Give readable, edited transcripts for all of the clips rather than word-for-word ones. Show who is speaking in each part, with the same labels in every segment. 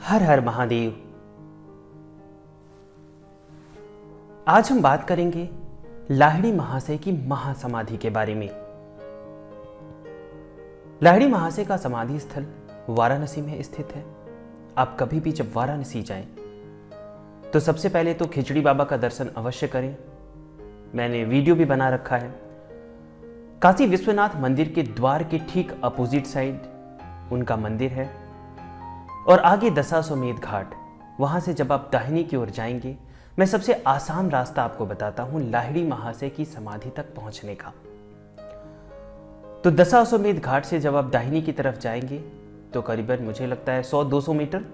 Speaker 1: हर हर महादेव। आज हम बात करेंगे लाहिड़ी महाशय की महासमाधि के बारे में। लाहिड़ी महाशय का समाधि स्थल वाराणसी में स्थित है। आप कभी भी जब वाराणसी जाएं तो सबसे पहले तो खिचड़ी बाबा का दर्शन अवश्य करें। मैंने वीडियो भी बना रखा है। काशी विश्वनाथ मंदिर के द्वार के ठीक अपोजिट साइड उनका मंदिर है और आगे दशाश्वमेध घाट। वहां से जब आप दाहिनी की ओर जाएंगे, मैं सबसे आसान रास्ता आपको बताता हूं लाहिड़ी महाशय की समाधि तक पहुंचने का। तो दशाश्वमेध घाट से जब आप दाहिनी की तरफ जाएंगे तो करीबन मुझे लगता है 100-200 मीटर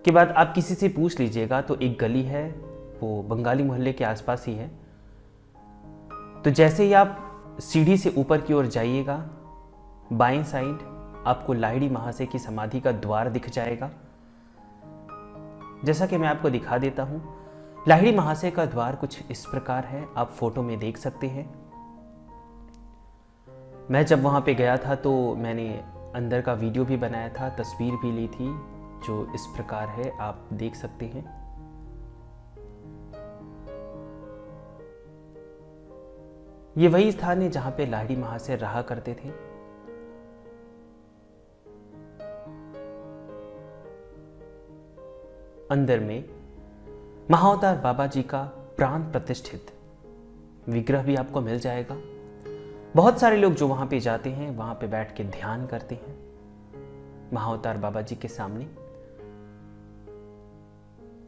Speaker 1: के बाद आप किसी से पूछ लीजिएगा तो एक गली है, वो बंगाली मोहल्ले के आसपास ही है। तो जैसे ही आप सीढ़ी से ऊपर की ओर जाइएगा, बाएं साइड आपको लाहिड़ी महाशय की समाधि का द्वार दिख जाएगा। जैसा कि मैं आपको दिखा देता हूं, लाहिड़ी महाशय का द्वार कुछ इस प्रकार है, आप फोटो में देख सकते हैं। मैं जब वहां पे गया था तो मैंने अंदर का वीडियो भी बनाया था, तस्वीर भी ली थी, जो इस प्रकार है, आप देख सकते हैं। ये वही स्थान है जहां पे लाहिड़ी महाशय रहा करते थे। अंदर में महाअवतार बाबा जी का प्राण प्रतिष्ठित विग्रह भी आपको मिल जाएगा। बहुत सारे लोग जो वहां पे जाते हैं, वहां पे बैठ के ध्यान करते हैं महाअवतार बाबा जी के सामने।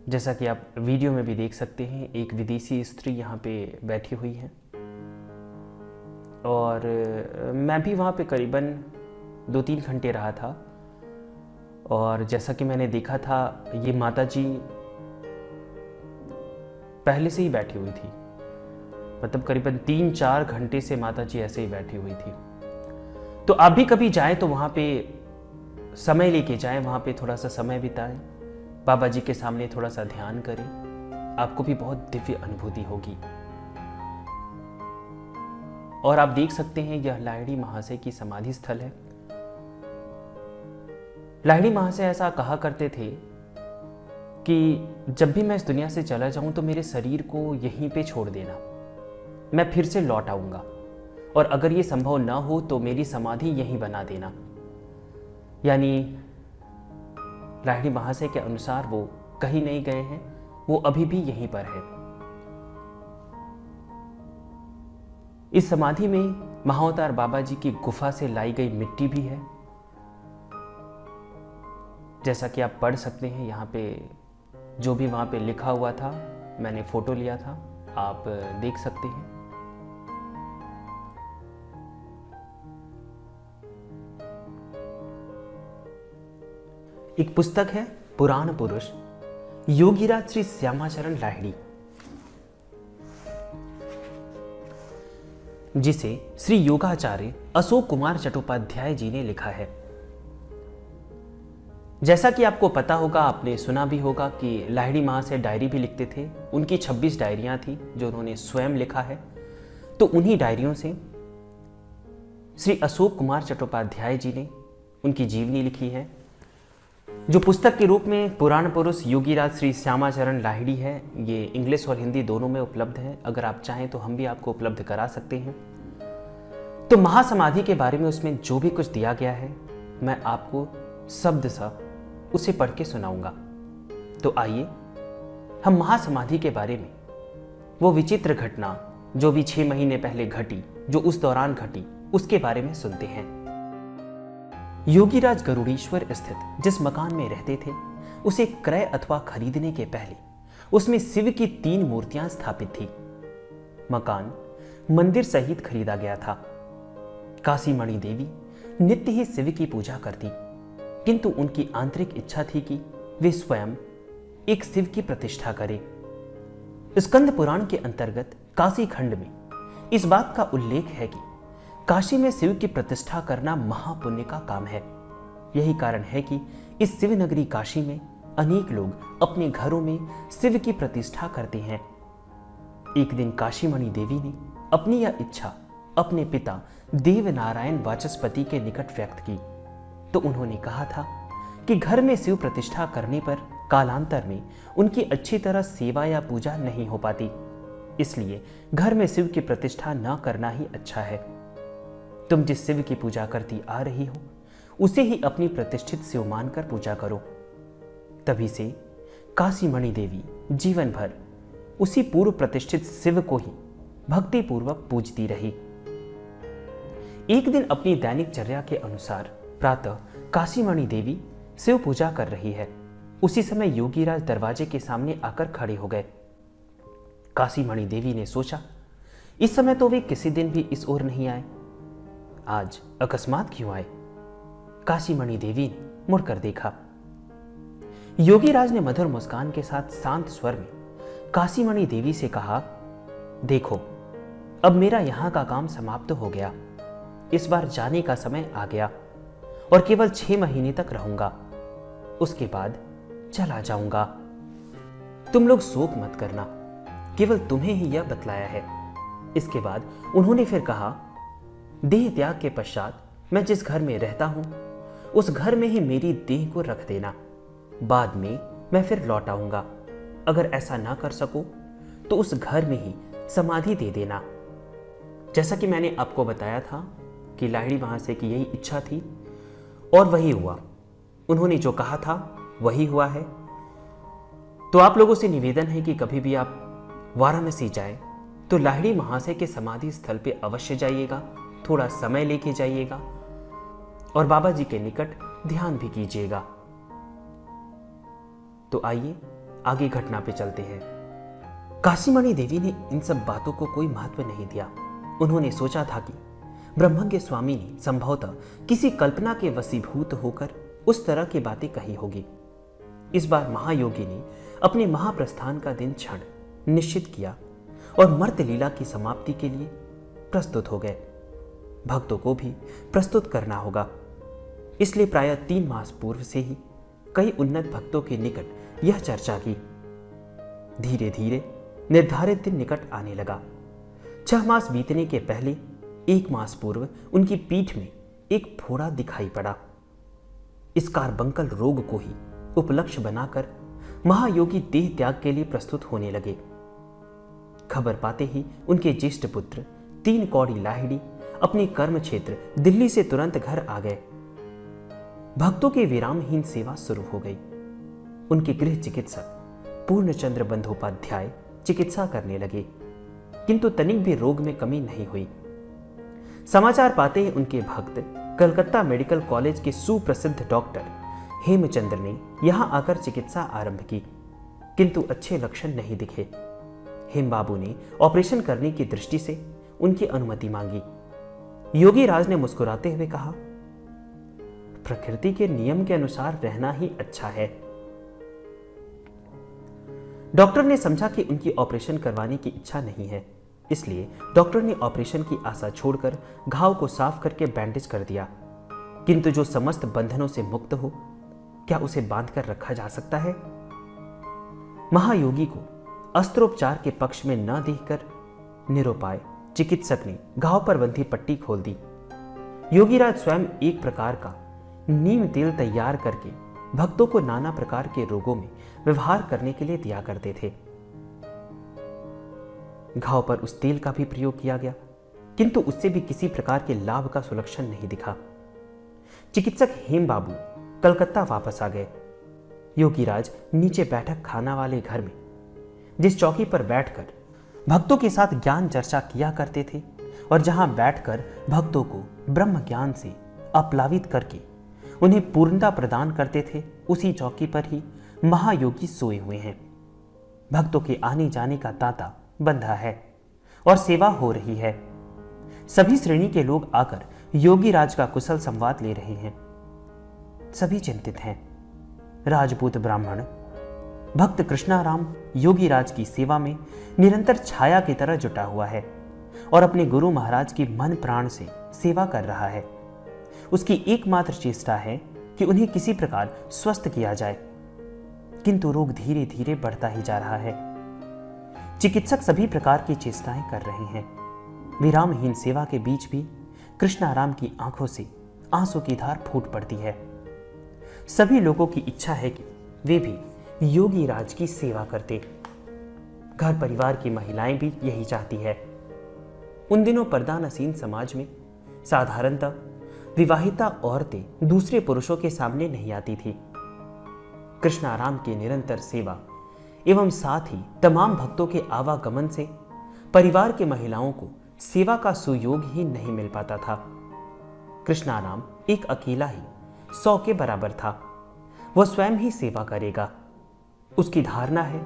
Speaker 1: जैसा कि आप वीडियो में भी देख सकते हैं, एक विदेशी स्त्री यहां पे बैठी हुई है और मैं भी वहां पे करीबन 2-3 घंटे रहा था। और जैसा कि मैंने देखा था, ये माता जी पहले से ही बैठी हुई थी, मतलब करीबन 3-4 घंटे से माता जी ऐसे ही बैठी हुई थी। तो आप भी कभी जाएं तो वहां पे समय लेके जाएं, वहां पे थोड़ा सा समय बिताएं, बाबा जी के सामने थोड़ा सा ध्यान करें, आपको भी बहुत दिव्य अनुभूति होगी। और आप देख सकते हैं, यह लाहिड़ी महाशय की समाधि स्थल है। लाहिड़ी महाशय ऐसा कहा करते थे कि जब भी मैं इस दुनिया से चला जाऊं तो मेरे शरीर को यहीं पे छोड़ देना, मैं फिर से लौट आऊंगा, और अगर ये संभव ना हो तो मेरी समाधि यहीं बना देना। यानी लाहिड़ी महाशय के अनुसार वो कहीं नहीं गए हैं, वो अभी भी यहीं पर है। इस समाधि में महाअवतार बाबा जी की गुफा से लाई गई मिट्टी भी है, जैसा कि आप पढ़ सकते हैं। यहाँ पे जो भी वहाँ पे लिखा हुआ था, मैंने फोटो लिया था, आप देख सकते हैं। एक पुस्तक है पुराण पुरुष योगीराज श्री श्यामाचरण लाहिड़ी, जिसे श्री योगाचार्य अशोक कुमार चट्टोपाध्याय जी ने लिखा है। जैसा कि आपको पता होगा, आपने सुना भी होगा कि लाहिड़ी महाशय डायरी भी लिखते थे। उनकी 26 डायरियां थी जो उन्होंने स्वयं लिखा है। तो उन्हीं डायरियों से श्री अशोक कुमार चट्टोपाध्याय जी ने उनकी जीवनी लिखी है, जो पुस्तक के रूप में पुराण पुरुष योगीराज श्री श्यामाचरण लाहिड़ी है। ये इंग्लिश और हिंदी दोनों में उपलब्ध है। अगर आप चाहें तो हम भी आपको उपलब्ध करा सकते हैं। तो महासमाधि के बारे में उसमें जो भी कुछ दिया गया है, मैं आपको शब्द सा उसे पढ़ के सुनाऊंगा। तो आइए हम महासमाधि के बारे में, वो विचित्र घटना जो भी 6 महीने पहले घटी, जो उस दौरान घटी, उसके बारे में सुनते हैं। योगीराज गरुड़ीश्वर स्थित जिस मकान में रहते थे, उसे क्रय अथवा खरीदने के पहले उसमें शिव की 3 मूर्तियां स्थापित थी। मकान मंदिर सहित खरीदा गया था। काशी मणि देवी नित्य ही शिव की पूजा करती, किंतु उनकी आंतरिक इच्छा थी कि वे स्वयं एक शिव की प्रतिष्ठा करें। स्कंद पुराण के अंतर्गत काशी खंड में इस बात का उल्लेख है कि काशी में शिव की प्रतिष्ठा करना महापुण्य का काम है। यही कारण है कि इस शिव नगरी काशी में अनेक लोग अपने घरों में शिव की प्रतिष्ठा करते हैं। एक दिन काशी मणि देवी ने अपनी यह इच्छा अपने पिता देव नारायण वाचस्पति के निकट व्यक्त की, तो उन्होंने कहा था कि घर में शिव प्रतिष्ठा करने पर कालांतर में उनकी अच्छी तरह सेवा या पूजा नहीं हो पाती, इसलिए घर में शिव की प्रतिष्ठा न करना ही अच्छा है। तुम जिस शिव की पूजा करती आ रही हो उसे ही अपनी प्रतिष्ठित शिव मानकर पूजा करो। तभी से काशी मणि देवी जीवन भर उसी पूर्व प्रतिष्ठित शिव को ही भक्ति पूर्वक पूजती रही। एक दिन अपनी दैनिक चर्या के अनुसार प्रातः काशी मणि देवी शिव पूजा कर रही है। उसी समय योगीराज दरवाजे के सामने आकर खड़े हो गए। काशी मणि देवी ने सोचा, इस समय तो वे किसी दिन भी इस ओर नहीं आए, आज अकस्मात क्यों आए। काशी मणि देवी ने मुड़कर देखा। योगीराज ने मधुर मुस्कान के साथ शांत स्वर में काशी मणि देवी से कहा, देखो अब मेरा यहां का काम समाप्त हो गया, इस बार जाने का समय आ गया और केवल 6 महीने तक रहूंगा, उसके बाद चला जाऊंगा। तुम लोग शोक मत करना, केवल तुम्हें ही यह बतलाया है। इसके बाद उन्होंने फिर कहा, देह त्याग के पश्चात मैं जिस घर में रहता हूं उस घर में ही मेरी देह को रख देना, बाद में मैं फिर लौट आऊंगा। अगर ऐसा ना कर सको तो उस घर में ही समाधि दे देना। जैसा कि मैंने आपको बताया था कि लाहिड़ी महाशय की यही इच्छा थी और वही हुआ। उन्होंने जो कहा था वही हुआ है। तो आप लोगों से निवेदन है कि कभी भी आप वाराणसी जाएं तो लाहिड़ी महाशय के समाधि स्थल पे अवश्य जाइएगा, थोड़ा समय लेके जाइएगा और बाबा जी के निकट ध्यान भी कीजिएगा। तो आइए आगे घटना पे चलते हैं। काशी मणि देवी ने इन सब बातों को कोई महत्व नहीं दिया। उन्होंने सोचा था कि ब्रह्मज्ञ स्वामी ने संभवतः किसी कल्पना के वशीभूत होकर उस तरह की बातें कही होगी। इस बार महायोगी ने अपने महाप्रस्थान का दिन क्षण निश्चित किया और मर्त लीला की समाप्ति के लिए प्रस्तुत हो गए। भक्तों को भी प्रस्तुत करना होगा, इसलिए प्राय 3 मास पूर्व से ही कई उन्नत भक्तों के निकट यह चर्चा की। धीरे धीरे निर्धारित दिन निकट आने लगा। 6 मास बीतने के पहले 1 मास पूर्व उनकी पीठ में एक फोड़ा दिखाई पड़ा। इस कार्बंकल रोग को ही उपलक्ष्य बनाकर महायोगी देह त्याग के लिए प्रस्तुत होने लगे। खबर पाते ही उनके ज्येष्ठ पुत्र 3 कौड़ी लाहिड़ी अपने कर्म क्षेत्र दिल्ली से तुरंत घर आ गए। भक्तों की विरामहीन सेवा शुरू हो गई। उनके गृह चिकित्सक पूर्णचंद्र बंदोपाध्याय चिकित्सा करने लगे, किंतु तनिक भी रोग में कमी नहीं हुई। समाचार पाते ही उनके भक्त कलकत्ता मेडिकल कॉलेज के सुप्रसिद्ध डॉक्टर हेमचंद्र ने यहां आकर चिकित्सा आरंभ की, किंतु अच्छे लक्षण नहीं दिखे। हेम बाबू ने ऑपरेशन करने की दृष्टि से उनकी अनुमति मांगी। योगी राज ने मुस्कुराते हुए कहा, प्रकृति के नियम के अनुसार रहना ही अच्छा है। डॉक्टर ने समझा कि उनकी ऑपरेशन करवाने की इच्छा नहीं है, इसलिए डॉक्टर ने ऑपरेशन की आशा छोड़कर घाव को साफ करके बैंडेज कर दिया। किंतु जो समस्त बंधनों से मुक्त हो, क्या उसे बांधकर रखा जा सकता है? महायोगी को अस्त्रोपचार के पक्ष में न देखकर निरुपाय चिकित्सक ने घाव पर बंधी पट्टी खोल दी। योगीराज स्वयं एक प्रकार का नीम तेल तैयार करके भक्तों को नाना प्रकार के रोगों में व्यवहार करने के लिए दिया करते थे। घाव पर उस तेल का भी प्रयोग किया गया, किंतु उससे भी किसी प्रकार के लाभ का सुलक्षण नहीं दिखा। चिकित्सक हेम बाबू कलकत्ता वापस आ गए। योगीराज नीचे बैठक खाना वाले घर में जिस चौकी पर बैठकर भक्तों के साथ ज्ञान चर्चा किया करते थे और जहां बैठकर भक्तों को ब्रह्म ज्ञान से अप्लावित करके उन्हें पूर्णता प्रदान करते थे, उसी चौकी पर ही महायोगी सोए हुए हैं। भक्तों के आने जाने का तांता बंधा है और सेवा हो रही है। सभी श्रेणी के लोग आकर योगी राज का कुशल संवाद ले रहे हैं। सभी चिंतित हैं। राजपूत ब्राह्मण भक्त कृष्णाराम योगी राज की सेवा में निरंतर छाया की तरह जुटा हुआ है और अपने गुरु महाराज की मन प्राण से सेवा कर रहा है। उसकी एकमात्र चेष्टा है कि उन्हें किसी प्रकार स्वस्थ किया जाए, किंतु रोग धीरे धीरे बढ़ता ही जा रहा है। चिकित्सक सभी प्रकार की चेष्टाएं कर रहे हैं। विरामहीन सेवा के बीच भी कृष्णाराम की आंखों से आंसू की धार फूट पड़ती है। सभी लोगों की इच्छा है कि वे भी योगी राज की सेवा करते। घर परिवार की महिलाएं भी यही चाहती है। उन दिनों पर्दानसीन समाज में साधारणतः विवाहिता औरतें दूसरे पुरुषों के सामने नहीं आती थी। कृष्णाराम की निरंतर सेवा एवं साथ ही तमाम भक्तों के आवागमन से परिवार की महिलाओं को सेवा का सुयोग ही नहीं मिल पाता था। कृष्णाराम एक अकेला ही 100 के बराबर था। वह स्वयं ही सेवा करेगा। उसकी धारणा है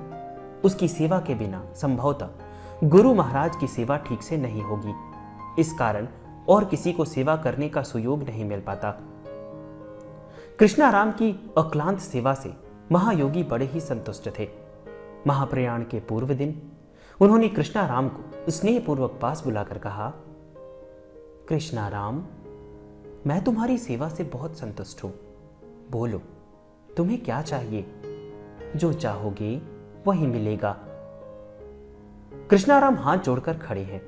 Speaker 1: उसकी सेवा के बिना संभवतः गुरु महाराज की सेवा ठीक से नहीं होगी। इस कारण और किसी को सेवा करने का सुयोग नहीं मिल पाता। कृष्णाराम की अक्लांत सेवा से महायोगी बड़े ही संतुष्ट थे। महाप्रयाण के पूर्व दिन उन्होंने कृष्णाराम को स्नेहपूर्वक पास बुलाकर कहा, कृष्णाराम, मैं तुम्हारी सेवा से बहुत संतुष्ट हूं। बोलो, तुम्हें क्या चाहिए? जो चाहोगे वही मिलेगा। कृष्णाराम हाथ जोड़कर खड़े हैं।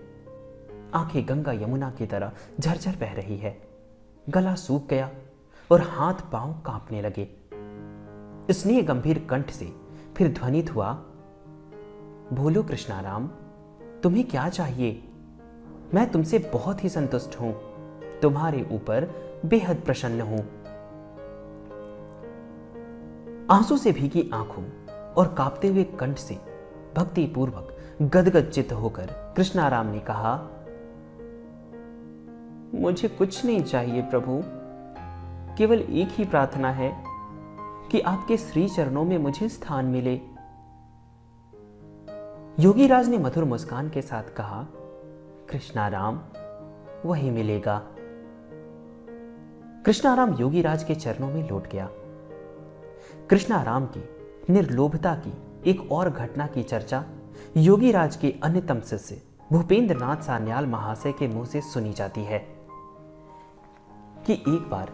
Speaker 1: आंखें गंगा यमुना की तरह झरझर बह रही है। गला सूख गया और हाथ पांव कांपने लगे। स्नेह गंभीर कंठ से फिर ध्वनित हुआ, बोलो कृष्णाराम, तुम्हें क्या चाहिए? मैं तुमसे बहुत ही संतुष्ट हूं, तुम्हारे ऊपर बेहद प्रसन्न हूं। आंसू से भीगी आंखों और कांपते हुए कंठ से भक्ति पूर्वक गदगद चित्त होकर कृष्णाराम ने कहा, मुझे कुछ नहीं चाहिए प्रभु, केवल एक ही प्रार्थना है कि आपके श्री चरणों में मुझे स्थान मिले। योगीराज ने मधुर मुस्कान के साथ कहा, कृष्णाराम, वही मिलेगा। कृष्णाराम योगीराज के चरणों में लौट गया। कृष्णाराम की निर्लोभता की एक और घटना की चर्चा योगीराज के अन्यतम शिष्य भूपेंद्र नाथ सान्याल महाशय के मुंह से सुनी जाती है कि एक बार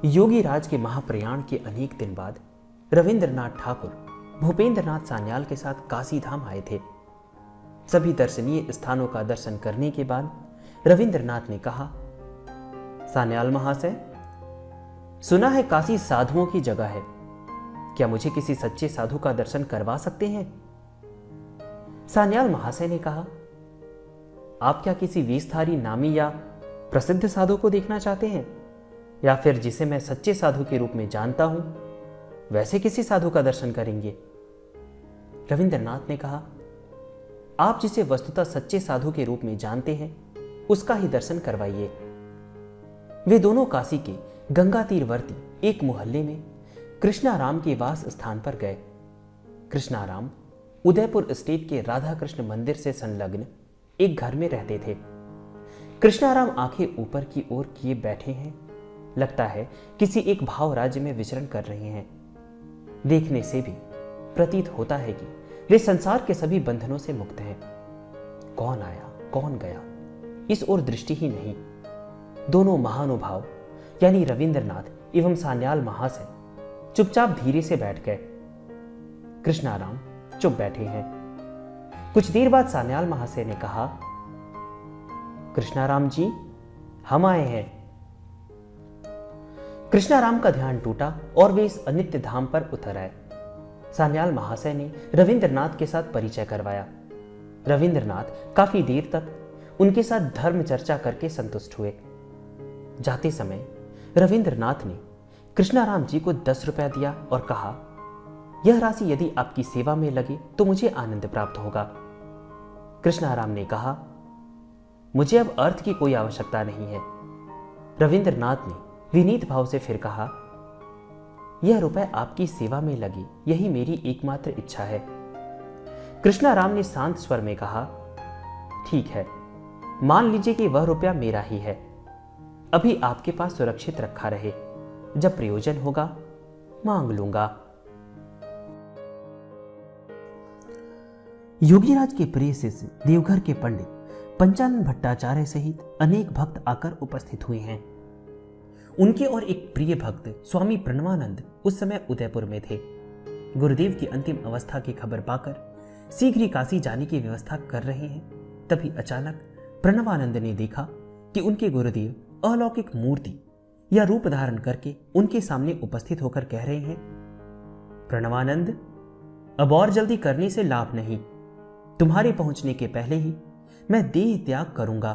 Speaker 1: योगीराज के महाप्रयाण के अनेक दिन बाद रविंद्रनाथ ठाकुर भूपेंद्र नाथ सान्याल के साथ काशी धाम आए थे। सभी दर्शनीय स्थानों का दर्शन करने के बाद रविंद्रनाथ ने कहा, सान्याल महाशय, सुना है काशी साधुओं की जगह है, क्या मुझे किसी सच्चे साधु का दर्शन करवा सकते हैं? सान्याल महाशय ने कहा, आप क्या किसी वेशधारी नामी या प्रसिद्ध साधु को देखना चाहते हैं, या फिर जिसे मैं सच्चे साधु के रूप में जानता हूं वैसे किसी साधु का दर्शन करेंगे? रविंद्रनाथ ने कहा, आप जिसे वस्तुतः सच्चे साधु के रूप में जानते हैं उसका ही दर्शन करवाइए। वे दोनों काशी के गंगा तीरवर्ती एक मोहल्ले में कृष्णाराम के वास स्थान पर गए। कृष्णाराम उदयपुर स्टेट के राधा कृष्ण मंदिर से संलग्न एक घर में रहते थे। कृष्णाराम आंखें ऊपर की ओर किए बैठे हैं। लगता है किसी एक भाव राज्य में विचरण कर रहे हैं। देखने से भी प्रतीत होता है कि वे संसार के सभी बंधनों से मुक्त हैं। कौन आया कौन गया इस ओर दृष्टि ही नहीं। दोनों महानुभाव यानी रविंद्रनाथ एवं सान्याल महाशय चुपचाप धीरे से बैठ गए। कृष्णाराम चुप बैठे हैं। कुछ देर बाद सान्याल महाशय ने कहा, कृष्णाराम जी, हम आए हैं। कृष्णाराम का ध्यान टूटा और वे इस अनित्य धाम पर उतर आए। सान्याल महाशय ने रविंद्रनाथ के साथ परिचय करवाया। रविंद्रनाथ काफी देर तक उनके साथ धर्म चर्चा करके संतुष्ट हुए। जाते समय रविंद्रनाथ ने कृष्णाराम जी को 10 रुपया दिया और कहा, यह राशि यदि आपकी सेवा में लगे तो मुझे आनंद प्राप्त होगा। कृष्णाराम ने कहा, मुझे अब अर्थ की कोई आवश्यकता नहीं है। रविंद्रनाथ ने विनीत भाव से फिर कहा, यह रुपए आपकी सेवा में लगे यही मेरी एकमात्र इच्छा है। कृष्णाराम ने शांत स्वर में कहा, ठीक है, मान लीजिए कि वह रुपया मेरा ही है। अभी आपके पास सुरक्षित रखा रहे, जब प्रयोजन होगा मांग लूंगा। योगीराज के प्रिय शिष्य देवघर के पंडित पंचानन भट्टाचार्य सहित अनेक भक्त आकर उपस्थित हुए हैं। उनके और एक प्रिय भक्त स्वामी प्रणवानंद उस समय उदयपुर में थे। गुरुदेव की अंतिम अवस्था की खबर पाकर शीघ्र ही काशी जाने की व्यवस्था कर रहे हैं। तभी अचानक प्रणवानंद ने देखा कि उनके गुरुदेव अलौकिक मूर्ति या रूप धारण करके उनके सामने उपस्थित होकर कह रहे हैं, प्रणवानंद, अब और जल्दी करने से लाभ नहीं, तुम्हारे पहुंचने के पहले ही मैं देह त्याग करूंगा।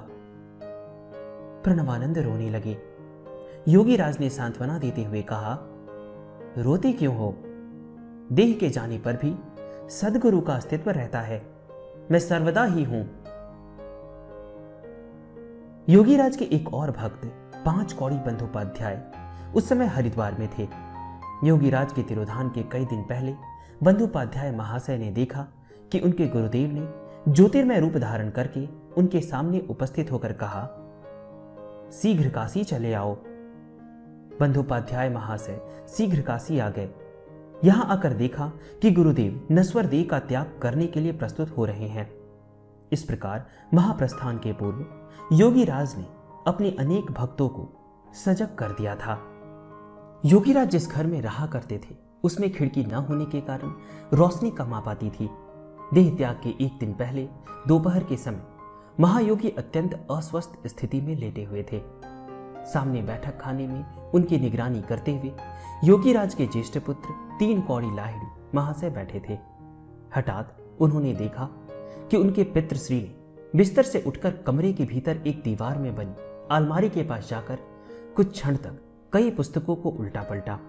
Speaker 1: प्रणवानंद रोने लगे। योगीराज ने सांत्वना देते हुए कहा, रोते क्यों हो? देह के जाने पर भी सद्गुरु का अस्तित्व रहता है, मैं सर्वदा ही हूं। योगीराज के एक और भक्त 5 कौड़ी बंदोपाध्याय उस समय हरिद्वार में थे। योगीराज के तिरोधान के कई दिन पहले बंदोपाध्याय महाशय ने देखा कि उनके गुरुदेव ने ज्योतिर्मय रूप धारण करके उनके सामने उपस्थित होकर कहा, शीघ्र काशी चले आओ। बंदोपाध्याय महाशय शीघ्र काशी आ गए। यहां आकर देखा कि गुरुदेव नश्वर देह का त्याग करने के लिए प्रस्तुत हो रहे हैं। इस प्रकार महाप्रस्थान के पूर्व योगीराज ने अपने अनेक भक्तों को सजग कर दिया था। योगीराज जिस घर में रहा करते थे उसमें खिड़की न होने के कारण रोशनी कम आ पाती थी। देह त्याग के एक दिन पहले दोपहर के समय महायोगी अत्यंत अस्वस्थ स्थिति में लेटे हुए थे। सामने बैठक खाने में उनकी निगरानी करते हुए योगीराज के ज्येष्ठ पुत्र 3 कौड़ी लाहिड़ी महाशय बैठे थे। हठात उन्होंने देखा कि उनके पितृश्री ने बिस्तर से उठकर कमरे के भीतर एक दीवार में बनी अलमारी के पास जाकर कुछ क्षण तक कई पुस्तकों को उल्टा पलटा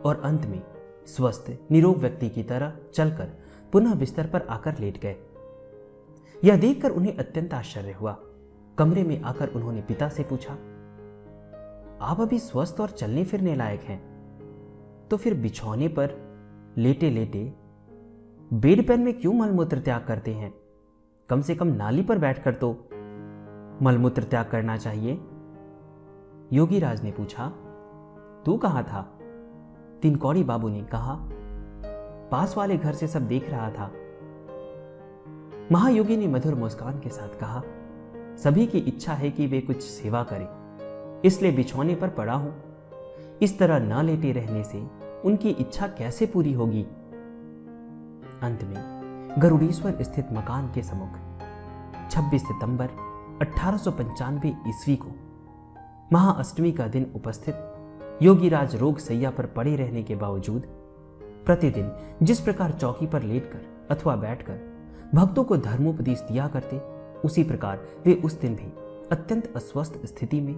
Speaker 1: और अंत में स्वस्थ निरोग व्यक्ति की तरह चलकर पुनः बिस्तर पर आकर लेट गए। यह देखकर उन्हें अत्यंत आश्चर्य हुआ। कमरे में आकर उन्होंने पिता से पूछा, आप अभी स्वस्थ और चलने फिरने लायक हैं, तो फिर बिछौने पर लेटे लेटे बेड पेन में क्यों मलमूत्र त्याग करते हैं? कम से कम नाली पर बैठकर तो मलमूत्र त्याग करना चाहिए। योगीराज ने पूछा, तू कहां था? 3 कौड़ी बाबू ने कहा, पास वाले घर से सब देख रहा था। महायोगी ने मधुर मुस्कान के साथ कहा, सभी की इच्छा है कि वे कुछ सेवा करें, इसलिए बिछौने पर पड़ा हूं। इस तरह ना लेटे रहने से उनकी इच्छा कैसे पूरी होगी? अंत में गरुड़ेश्वर स्थित मकान के सम्मुख 26 सितंबर 1895 ईस्वी को महाअष्टमी का दिन उपस्थित योगीराज रोग सैया पर पड़े रहने के बावजूद प्रतिदिन जिस प्रकार चौकी पर लेटकर अथवा बैठकर भक्तों को धर्मोपदेश दिया करते, उसी प्रकार वे उस दिन भी अत्यंत अस्वस्थ स्थिति में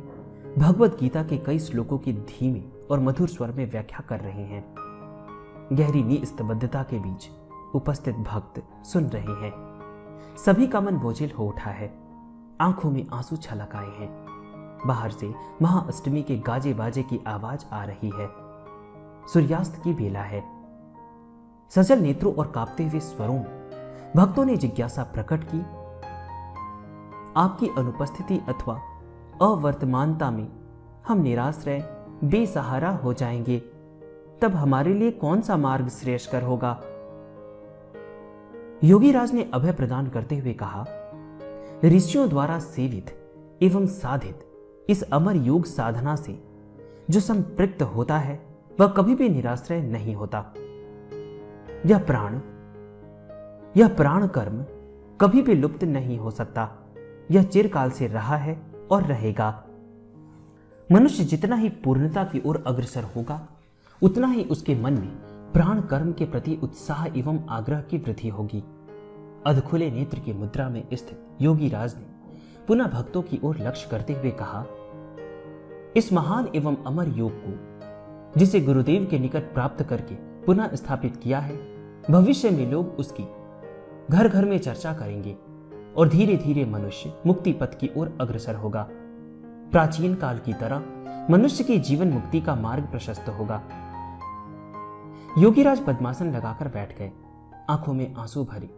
Speaker 1: भगवत गीता के कई श्लोकों की धीमे और मधुर स्वर में व्याख्या कर रहे हैं। गहरी निस्तब्धता के बीच उपस्थित भक्त सुन रहे हैं। सभी का मन बोझिल हो उठा है, आंखों में आंसू छलक आए हैं। बाहर से महाअष्टमी के गाजे बाजे की आवाज आ रही है। सूर्यास्त की बेला है। सजल नेत्रों और कांपते हुए स्वरों में भक्तों ने जिज्ञासा प्रकट की, आपकी अनुपस्थिति अथवा अवर्तमानता में हम निराश्रय बेसहारा हो जाएंगे, तब हमारे लिए कौन सा मार्ग श्रेयस्कर होगा? योगीराज ने अभय प्रदान करते हुए कहा, ऋषियों द्वारा सेवित एवं साधित इस अमर योग साधना से जो संपृक्त होता है वह कभी भी निराश्रय नहीं होता। यह प्राण कर्म कभी भी लुप्त नहीं हो सकता। यह चिरकाल से रहा है और रहेगा। मनुष्य जितना ही पूर्णता की ओर अग्रसर होगा उतना ही उसके मन में प्राण कर्म के प्रति उत्साह एवं आग्रह की वृद्धि होगी। अधखुले नेत्र की मुद्रा में स्थित योगीराज ने पुनः भक्तों की ओर लक्ष्य करते हुए कहा, इस महान एवं अमर योग को जिसे गुरुदेव के निकट प्राप्त करके पुनः स्थापित किया है, भविष्य में लोग उसकी घर घर में चर्चा करेंगे और धीरे धीरे मनुष्य मुक्ति पथ की ओर अग्रसर होगा। प्राचीन काल की तरह मनुष्य की जीवन मुक्ति का मार्ग प्रशस्त होगा। योगीराज पद्मासन लगाकर बैठ गए। आंखों में आंसू भरे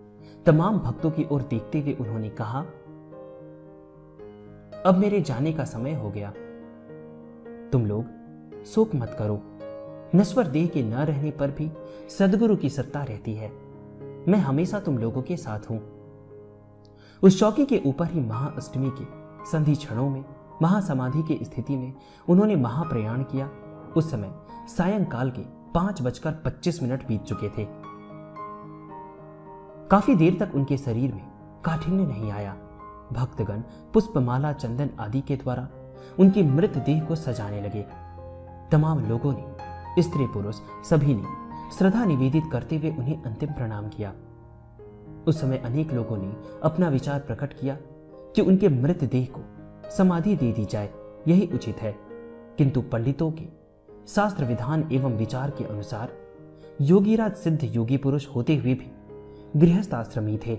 Speaker 1: तमाम भक्तों की ओर देखते हुए उन्होंने कहा, अब मेरे जाने का समय हो गया। तुम लोग शोक मत करो। नश्वर देह के न रहने पर भी सद्गुरु की सत्ता रहती है। मैं हमेशा तुम लोगों के साथ हूं। उस चौकी के ऊपर ही महाअष्टमी के संधि क्षणों में महासमाधि की स्थिति में उन्होंने महाप्रयाण किया। उस समय सायंकाल के 5:25 बीत चुके थे। काफी देर तक उनके शरीर में काठिन्य नहीं आया। भक्तगण पुष्पमाला चंदन आदि के द्वारा उनकी मृत देह को सजाने लगे। तमाम लोगों ने, स्त्री पुरुष सभी ने श्रद्धा निवेदित करते हुए उन्हें अंतिम प्रणाम किया। उस समय अनेक लोगों ने अपना विचार प्रकट किया कि उनके मृतदेह को समाधि दे दी जाए, यही उचित है। किंतु पंडितों के शास्त्र विधान एवं विचार के अनुसार योगीराज सिद्ध योगी पुरुष होते हुए भी गृहस्थ आश्रमी थे,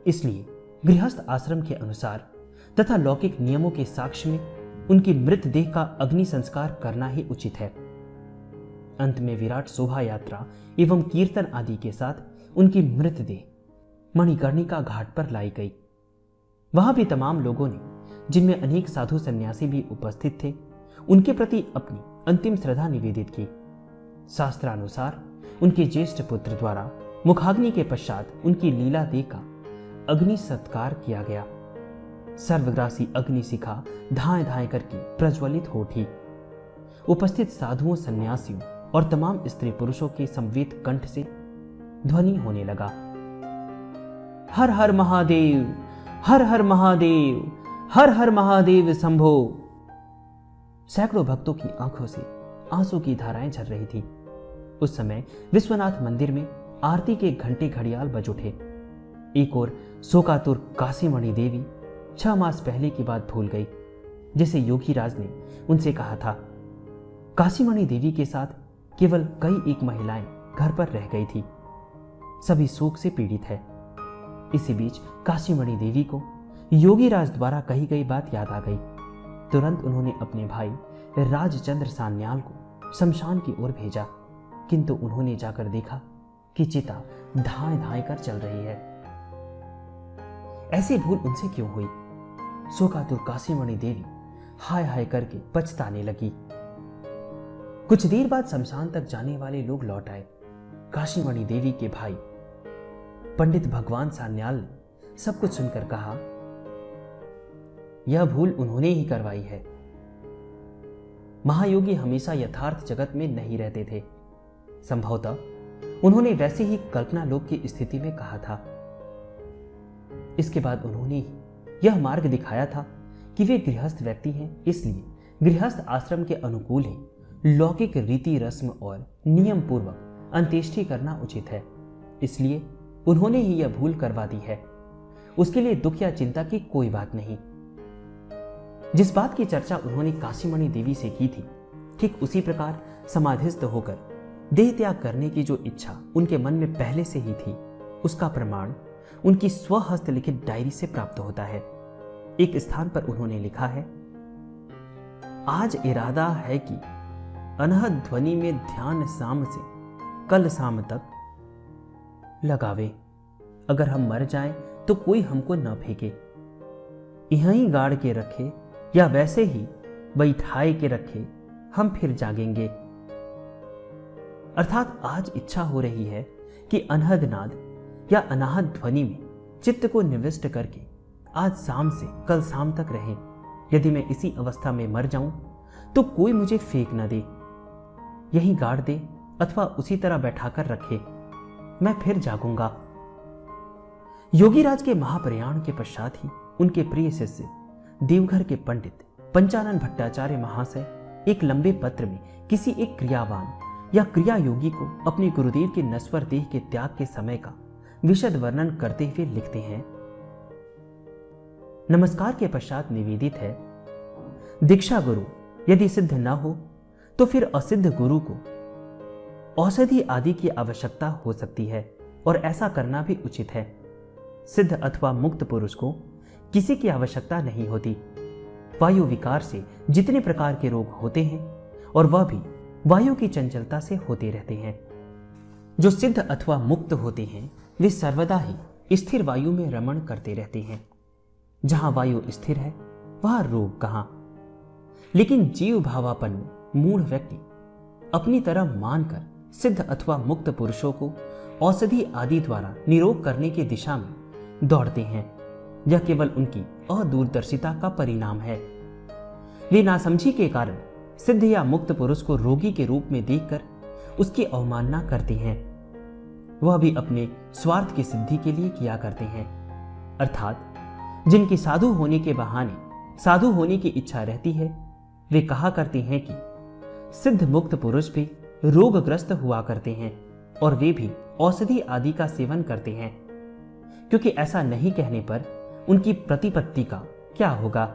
Speaker 1: इसलिए गृहस्थ आश्रम के अनुसार तथा लौकिक नियमों के साक्ष्य में उनकी मृतदेह का अग्नि संस्कार करना ही उचित है। अंत में विराट शोभा यात्रा एवं कीर्तन आदि के साथ उनकी मृतदेह मणिकर्णिका घाट पर लाई गई। वहां भी तमाम लोगों ने, जिनमें अनेक साधु सन्यासी भी उपस्थित थे, उनके प्रति अपनी अंतिम श्रद्धा निवेदित की। शास्त्रानुसार उनके ज्येष्ठ पुत्र द्वारा मुखाग्नि के पश्चात उनकी लीला देह का अग्नि सत्कार किया गया। सर्वग्रासी अग्नि शिखा धाए धाए करके प्रज्वलित हो उठी। उपस्थित साधुओं, सन्यासियों और तमाम स्त्री पुरुषों के संवेद कंठ से ध्वनि होने लगा, हर हर महादेव, हर हर महादेव, हर हर महादेव शंभो। सैकड़ों भक्तों की आंखों से आंसू की धाराएं झर रही थी। उस समय विश्वनाथ मंदिर में आरती के घंटे घड़ियाल बज उठे। एक ओर शोकातुर काशीमणि देवी 6 मास पहले की बात भूल गई, जैसे योगीराज ने उनसे कहा था। काशीमणि देवी के साथ केवल कई एक महिलाएं घर पर रह गई थी। सभी शोक से पीड़ित है। इसी बीच काशीमणि देवी को योगीराज द्वारा कही गई बात याद आ गई। तुरंत उन्होंने अपने भाई राजचंद्र सान्याल को शमशान की ओर भेजा, किंतु उन्होंने जाकर देखा कि चिता धाए धाए कर चल रही है। ऐसी भूल उनसे क्यों हुई? शोकातुर काशीमणि देवी हाय हाय करके पछताने लगी। कुछ देर बाद शमशान तक जाने वाले लोग लौट आए। काशीमणि देवी के भाई पंडित भगवान सान्याल ने सब कुछ सुनकर कहा, यह भूल उन्होंने ही करवाई है। महायोगी हमेशा यथार्थ जगत में नहीं रहते थे। संभवतः उन्होंने वैसे ही कल्पना लोक की स्थिति में कहा था। इसके बाद उन्होंने यह मार्ग दिखाया था कि वे गृहस्थ व्यक्ति हैं, इसलिए गृहस्थ आश्रम के अनुकूल ही लौकिक रीति रस्म और नियम पूर्वक अंत्येष्टि करना उचित है। इसलिए उन्होंने ही यह भूल करवा दी है। उसके लिए दुख या चिंता की कोई बात नहीं। जिस बात की चर्चा उन्होंने काशीमणि देवी से की थी, ठीक उसी प्रकार समाधिस्थ होकर देह त्याग करने की जो इच्छा उनके मन में पहले से ही थी, उसका प्रमाण उनकी स्वहस्त लिखित डायरी से प्राप्त होता है। एक स्थान पर उन्होंने लिखा है, आज इरादा है कि अनहद ध्वनि में ध्यान शाम से कल शाम तक लगावे। अगर हम मर जाएं तो कोई हमको न फेंके, यहीं गाड़ के रखे या वैसे ही बैठाए के रखे, हम फिर जागेंगे। अर्थात आज इच्छा हो रही है कि अनहद नाद या अनाहत ध्वनि में चित्त को निविष्ट करके आज शाम से कल शाम तक रहें। यदि मैं इसी अवस्था में मर जाऊं तो कोई मुझे फेंक न दे, यहीं गाड़ दे अथवा उसी तरह बैठाकर रखे, मैं फिर जागूंगा। योगीराज के महाप्रयाण के पश्चात ही उनके प्रिय शिष्य देवघर के पंडित पंचानन भट्टाचार्य महाशय एक लंबे पत्र में किसी एक क्रियावान या क्रिया योगी को अपने गुरुदेव के नश्वर देह के त्याग के समय का विशद वर्णन करते हुए लिखते हैं, नमस्कार के पश्चात निवेदित है, दीक्षा गुरु यदि सिद्ध न हो तो फिर असिद्ध गुरु को औषधि आदि की आवश्यकता हो सकती है और ऐसा करना भी उचित है। सिद्ध अथवा मुक्त पुरुष को किसी की आवश्यकता नहीं होती। वायु विकार से जितने प्रकार के रोग होते हैं और वह भी वायु की चंचलता से होते रहते हैं। जो सिद्ध अथवा मुक्त होते हैं वे सर्वदा ही स्थिर वायु में रमण करते रहते हैं। जहां वायु स्थिर है वहां रोग कहां। लेकिन जीव भावापन्न मूढ़ व्यक्ति अपनी तरह मानकर सिद्ध अथवा मुक्त पुरुषों को औषधि आदि द्वारा निरोग करने की दिशा में दौड़ते हैं। यह केवल उनकी अदूरदर्शिता का परिणाम है। वे नासमझी के कारण सिद्ध या मुक्त पुरुष को रोगी के रूप में देखकर उसकी अवमानना करते हैं। वह भी अपने स्वार्थ की सिद्धि के लिए किया करते हैं। अर्थात जिनकी साधु होने के बहाने साधु होने की इच्छा रहती है, वे कहा करते हैं कि सिद्ध मुक्त पुरुष भी रोगग्रस्त हुआ करते हैं और वे भी औषधि आदि का सेवन करते हैं, क्योंकि ऐसा नहीं कहने पर उनकी प्रतिपत्ति का क्या होगा,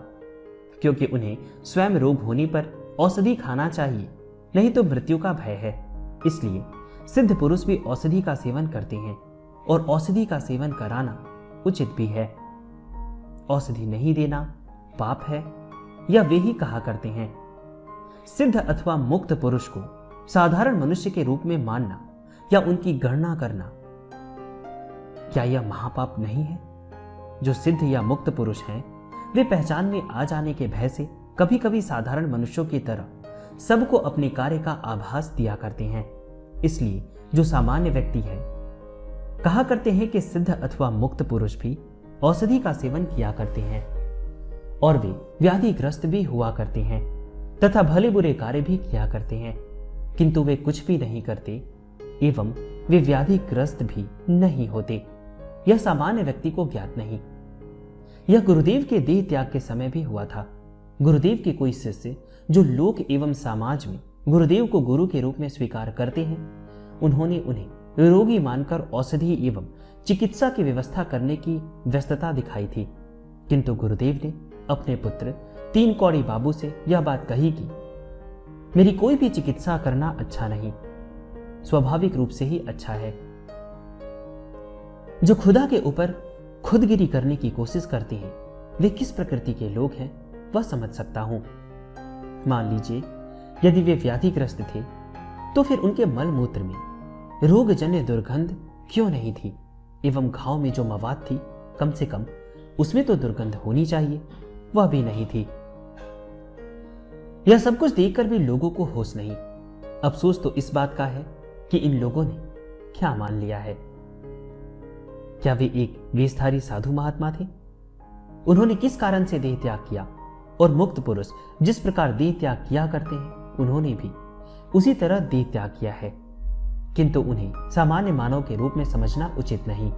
Speaker 1: क्योंकि उन्हें स्वयं रोग होने पर औषधि खाना चाहिए, नहीं तो मृत्यु का भय है। इसलिए सिद्ध पुरुष भी औषधि का सेवन करते हैं और औषधि का सेवन कराना उचित भी है। औषधि नहीं देना पाप है, या वे ही कहा करते हैं। सिद्ध अथवा मुक्त पुरुष को साधारण मनुष्य के रूप में मानना या उनकी गणना करना, क्या यह महापाप नहीं है? जो सिद्ध या मुक्त पुरुष हैं, वे पहचान में आ जाने के भय से कभी कभी साधारण मनुष्यों की तरह सबको अपने कार्य का आभास दिया करते हैं। इसलिए जो सामान्य व्यक्ति है, कहा करते हैं कि सिद्ध अथवा मुक्त पुरुष भी औषधि का सेवन किया करते हैं और वे व्याधिग्रस्त भी हुआ करते हैं तथा भले बुरे कार्य भी किया करते हैं, किंतु वे कुछ भी नहीं करते एवं वे व्याधिग्रस्त भी नहीं होते। यह सामान्य व्यक्ति को ज्ञात नहीं। यह गुरुदेव के देह त्याग के समय भी हुआ था। गुरुदेव के कोई शिष्य जो लोक एवं समाज में गुरुदेव को गुरु के रूप में स्वीकार करते हैं, उन्होंने उन्हें रोगी मानकर औषधि एवं चिकित्सा की व्यवस्था करने की व्यस्तता दिखाई थी, किंतु गुरुदेव ने अपने पुत्र 3 कौड़ी बाबू से यह बात कही कि मेरी कोई भी चिकित्सा करना अच्छा नहीं, स्वाभाविक रूप से ही अच्छा है। जो खुदा के ऊपर खुदगिरी करने की कोशिश करते हैं, वे किस प्रकृति के लोग हैं वह समझ सकता हूं। मान लीजिए यदि वे व्याधिग्रस्त थे, तो फिर उनके मल मूत्र में रोगजन्य दुर्गंध क्यों नहीं थी, एवं घाव में जो मवाद थी, कम से कम उसमें तो दुर्गंध होनी चाहिए, वह भी नहीं थी। यह सब कुछ देखकर भी लोगों को होश नहीं। अफसोस तो इस बात का है कि इन लोगों ने क्या मान लिया है। क्या वे एक वेशधारी साधु महात्मा थे? उन्होंने किस कारण से देह त्याग किया? और मुक्त पुरुष जिस प्रकार देह त्याग किया करते हैं, उन्होंने भी उसी तरह देह त्याग किया है, किंतु उन्हें सामान्य मानव के रूप में समझना उचित नहीं।